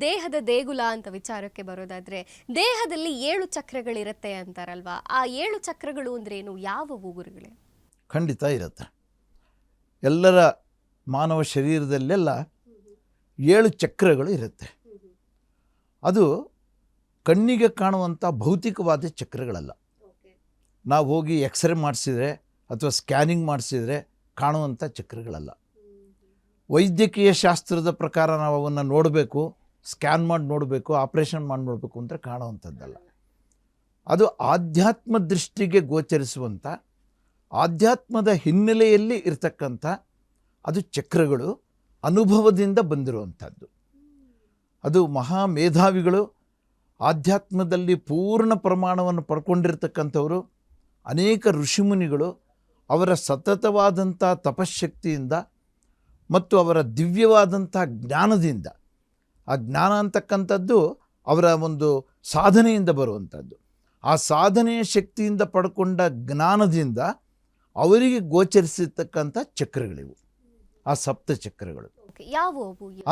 ದೇಹದ ದೇಗುಲ ಅಂತ ವಿಚಾರಕ್ಕೆ ಬರೋದಾದ್ರೆ ದೇಹದಲ್ಲಿ 7 ಚಕ್ರಗಳಿರುತ್ತೆ ಅಂತಾರಲ್ವಾ, ಆ 7 ಚಕ್ರಗಳು ಅಂದ್ರೇನು, ಯಾವುವು ಗುರುಗಳೇ? ಖಂಡಿತ ಇರುತ್ತೆ. ಎಲ್ಲರ ಮಾನವ ಶರೀರದಲ್ಲೆಲ್ಲ 7 ಚಕ್ರಗಳು ಇರುತ್ತೆ. ಅದು ಕಣ್ಣಿಗೆ ಕಾಣುವಂಥ ಭೌತಿಕವಾದ ಚಕ್ರಗಳಲ್ಲ. ನಾವು ಹೋಗಿ ಎಕ್ಸ್ರೇ ಮಾಡಿಸಿದರೆ ಅಥವಾ ಸ್ಕ್ಯಾನಿಂಗ್ ಮಾಡಿಸಿದರೆ ಕಾಣುವಂಥ ಚಕ್ರಗಳಲ್ಲ. ವೈದ್ಯಕೀಯ ಶಾಸ್ತ್ರದ ಪ್ರಕಾರ ನಾವು ಅವನ್ನು ನೋಡಬೇಕು, ಸ್ಕ್ಯಾನ್ ಮಾಡಿ ನೋಡಬೇಕು, ಆಪ್ರೇಷನ್ ಮಾಡಿ ನೋಡಬೇಕು ಅಂತ ಕಾಣುವಂಥದ್ದಲ್ಲ. ಅದು ಆಧ್ಯಾತ್ಮ ದೃಷ್ಟಿಗೆ ಗೋಚರಿಸುವಂಥ, ಆಧ್ಯಾತ್ಮದ ಹಿನ್ನೆಲೆಯಲ್ಲಿ ಇರತಕ್ಕಂಥ ಅದು ಚಕ್ರಗಳು, ಅನುಭವದಿಂದ ಬಂದಿರುವಂಥದ್ದು. ಅದು ಮಹಾ ಮೇಧಾವಿಗಳು, ಆಧ್ಯಾತ್ಮದಲ್ಲಿ ಪೂರ್ಣ ಪ್ರಮಾಣವನ್ನು ಪಡ್ಕೊಂಡಿರ್ತಕ್ಕಂಥವರು, ಅನೇಕ ಋಷಿಮುನಿಗಳು ಅವರ ಸತತವಾದಂಥ ತಪಶ್ಶಕ್ತಿಯಿಂದ ಮತ್ತು ಅವರ ದಿವ್ಯವಾದಂಥ ಜ್ಞಾನದಿಂದ, ಆ ಜ್ಞಾನ ಅಂತಕ್ಕಂಥದ್ದು ಅವರ ಒಂದು ಸಾಧನೆಯಿಂದ ಬರುವಂಥದ್ದು. ಆ ಸಾಧನೆಯ ಶಕ್ತಿಯಿಂದ ಪಡ್ಕೊಂಡ ಜ್ಞಾನದಿಂದ ಅವರಿಗೆ ಗೋಚರಿಸಿರ್ತಕ್ಕಂಥ ಚಕ್ರಗಳಿವು, ಆ ಸಪ್ತ ಚಕ್ರಗಳು.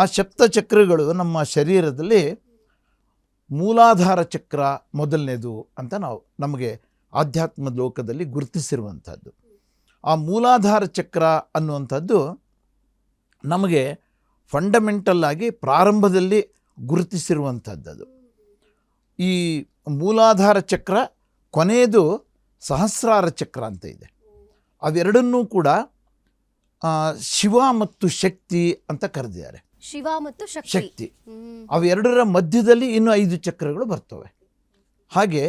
ಆ ಸಪ್ತ ಚಕ್ರಗಳು ನಮ್ಮ ಶರೀರದಲ್ಲಿ ಮೂಲಾಧಾರ ಚಕ್ರ ಮೊದಲನೇದು ಅಂತ ನಮಗೆ ಆಧ್ಯಾತ್ಮ ಲೋಕದಲ್ಲಿ ಗುರುತಿಸಿರುವಂಥದ್ದು. ಆ ಮೂಲಾಧಾರ ಚಕ್ರ ಅನ್ನುವಂಥದ್ದು ನಮಗೆ ಫಂಡಮೆಂಟಲ್ ಆಗಿ ಪ್ರಾರಂಭದಲ್ಲಿ ಗುರುತಿಸಿರುವಂಥದ್ದು. ಈ ಮೂಲಾಧಾರ ಚಕ್ರ ಕೊನೆಯದು ಸಹಸ್ರಾರ ಚಕ್ರ ಅಂತ ಇದೆ. ಅವೆರಡನ್ನೂ ಕೂಡ ಶಿವ ಮತ್ತು ಶಕ್ತಿ ಅಂತ ಕರೆದಿದ್ದಾರೆ. ಶಿವ ಮತ್ತು ಶಕ್ತಿ, ಅವೆರಡರ ಮಧ್ಯದಲ್ಲಿ ಇನ್ನು 5 ಚಕ್ರಗಳು ಬರ್ತವೆ. ಹಾಗೆ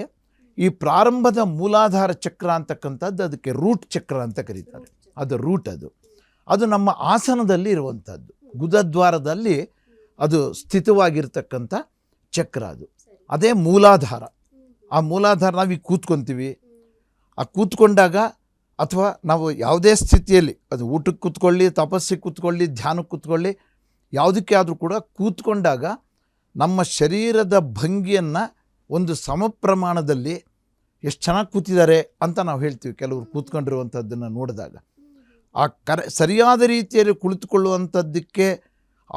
ಈ ಪ್ರಾರಂಭದ ಮೂಲಾಧಾರ ಚಕ್ರ ಅಂತಕ್ಕಂಥದ್ದು ಅದಕ್ಕೆ ರೂಟ್ ಚಕ್ರ ಅಂತ ಕರೀತಾರೆ. ಅದು ರೂಟ್, ಅದು ನಮ್ಮ ಆಸನದಲ್ಲಿ ಇರುವಂಥದ್ದು, ಗುದದ್ವಾರದಲ್ಲಿ ಅದು ಸ್ಥಿತವಾಗಿರ್ತಕ್ಕಂಥ ಚಕ್ರ. ಅದೇ ಮೂಲಾಧಾರ. ಆ ಮೂಲಾಧಾರ ನಾವೀಗ ಕೂತ್ಕೊತೀವಿ, ಆ ಕೂತ್ಕೊಂಡಾಗ ಅಥವಾ ನಾವು ಯಾವುದೇ ಸ್ಥಿತಿಯಲ್ಲಿ, ಅದು ಊಟಕ್ಕೆ ಕೂತ್ಕೊಳ್ಳಿ, ತಪಸ್ಸಿಗೆ ಕೂತ್ಕೊಳ್ಳಿ, ಧ್ಯಾನಕ್ಕೆ ಕೂತ್ಕೊಳ್ಳಿ, ಯಾವುದಕ್ಕೆ ಆದರೂ ಕೂಡ ಕೂತ್ಕೊಂಡಾಗ ನಮ್ಮ ಶರೀರದ ಭಂಗಿಯನ್ನು ಒಂದು ಸಮ ಪ್ರಮಾಣದಲ್ಲಿ ಎಷ್ಟು ಚೆನ್ನಾಗಿ ಕೂತಿದ್ದಾರೆ ಅಂತ ನಾವು ಹೇಳ್ತೀವಿ. ಕೆಲವರು ಕೂತ್ಕೊಂಡಿರುವಂಥದ್ದನ್ನು ನೋಡಿದಾಗ ಆ ಸರಿಯಾದ ರೀತಿಯಲ್ಲಿ ಕುಳಿತುಕೊಳ್ಳುವಂಥದ್ದಕ್ಕೆ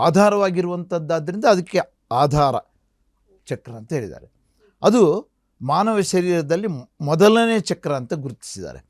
ಆಧಾರವಾಗಿರುವಂಥದ್ದಾದ್ದರಿಂದ ಅದಕ್ಕೆ ಆಧಾರ ಚಕ್ರ ಅಂತ ಹೇಳಿದ್ದಾರೆ. ಅದು ಮಾನವ ಶರೀರದಲ್ಲಿ ಮೊದಲನೇ ಚಕ್ರ ಅಂತ ಗುರುತಿಸಿದ್ದಾರೆ.